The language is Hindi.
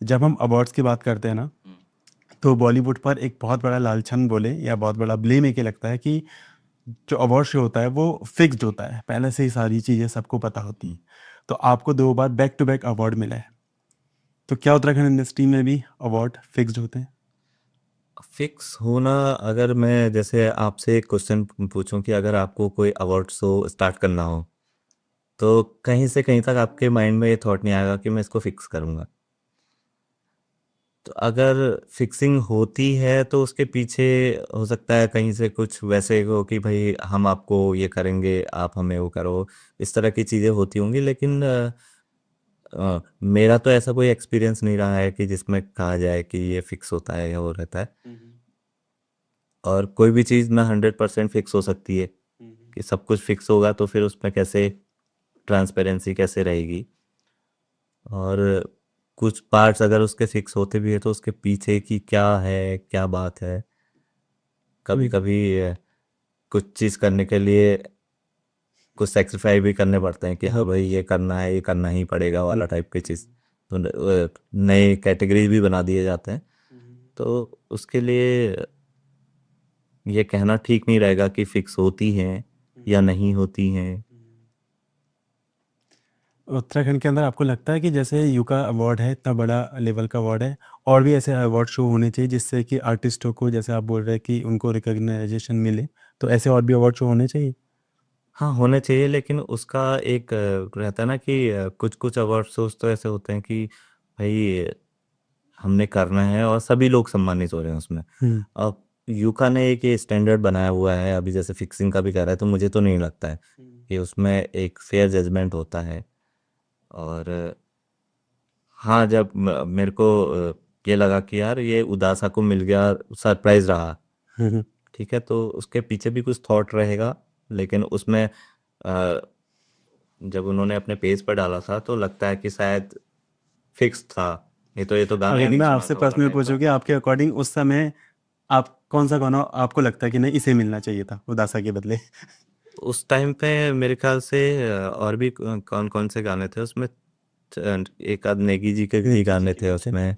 जब हम अवार्ड्स की बात करते हैं ना, तो बॉलीवुड पर एक बहुत बड़ा लालछन बोले या बहुत बड़ा ब्लेम एक ही लगता है कि जो अवार्ड शो होता है वो फिक्स्ड होता है, पहले से ही सारी चीज़ें सबको पता होती हैं। तो आपको 2 बार बैक टू बैक अवार्ड मिला है, तो क्या उत्तराखंड इंडस्ट्री में भी अवार्ड फिक्स्ड होते हैं? फिक्स होना, अगर मैं जैसे आपसे एक क्वेश्चन पूछूं कि अगर आपको कोई अवार्ड शो स्टार्ट करना हो, तो कहीं से कहीं तक आपके माइंड में ये थॉट नहीं आएगा कि मैं इसको फिक्स करूंगा। तो अगर फिक्सिंग होती है तो उसके पीछे हो सकता है कहीं से कुछ वैसे हो कि भाई हम आपको ये करेंगे, आप हमें वो करो, इस तरह की चीज़ें होती होंगी। लेकिन मेरा तो ऐसा कोई एक्सपीरियंस नहीं रहा है कि जिसमें कहा जाए कि ये फिक्स होता है या वो रहता है। और कोई भी चीज़ ना 100% फिक्स हो सकती है कि सब कुछ फिक्स होगा तो फिर उसमें कैसे ट्रांसपेरेंसी कैसे रहेगी। और कुछ पार्ट्स अगर उसके फिक्स होते भी है तो उसके पीछे की क्या है, क्या बात है। कभी कभी कुछ चीज़ करने के लिए कुछ सेक्रीफाई भी करने पड़ते हैं कि हाँ भाई ये करना है, ये करना ही पड़ेगा वाला टाइप की चीज़। तो नए कैटेगरीज भी बना दिए जाते हैं। तो उसके लिए ये कहना ठीक नहीं रहेगा कि फिक्स होती हैं या नहीं होती हैं। उत्तराखंड के अंदर आपको लगता है कि जैसे यूका अवार्ड है, इतना बड़ा लेवल का अवार्ड है, और भी ऐसे अवार्ड शो होने चाहिए जिससे कि आर्टिस्टों को, जैसे आप बोल रहे हैं कि उनको रिकॉग्नाइजेशन मिले, तो ऐसे और भी अवार्ड शो होने चाहिए? हाँ, होने चाहिए, लेकिन उसका एक रहता है ना कि कुछ कुछ अवार्ड शोज तो ऐसे होते हैं कि भाई हमने करना है और सभी लोग सम्मानित हो रहे हैं उसमें। हुँ। अब यूका ने एक ये स्टैंडर्ड बनाया हुआ है, अभी जैसे फिक्सिंग का भी कर रहा है, तो मुझे तो नहीं लगता है कि उसमें एक फेयर जजमेंट होता है। और हाँ, जब मेरे को ये लगा कि यार ये उदासा को मिल गया, सरप्राइज रहा। हुँ, हुँ। ठीक है, तो उसके पीछे भी कुछ थॉट रहेगा। लेकिन उसमें जब उन्होंने अपने पेज पर डाला था तो लगता है कि शायद फिक्स था, नहीं तो ये तो गाना ही अगर नहीं मैं सुना आपसे था वाला पर्सनल टाइप पूछूँ का। कि आपके अकॉर्डिंग उस समय आप कौन-सा गाना आपको लगता है कि नहीं इसे मिलना चाहिए था उदासा के बदले? उस टाइम पे मेरे ख्याल से और भी कौन कौन से गाने थे उसमें। एक आध नेगी जी के भी नेगी जी गाने के थे भी थे। उसमें।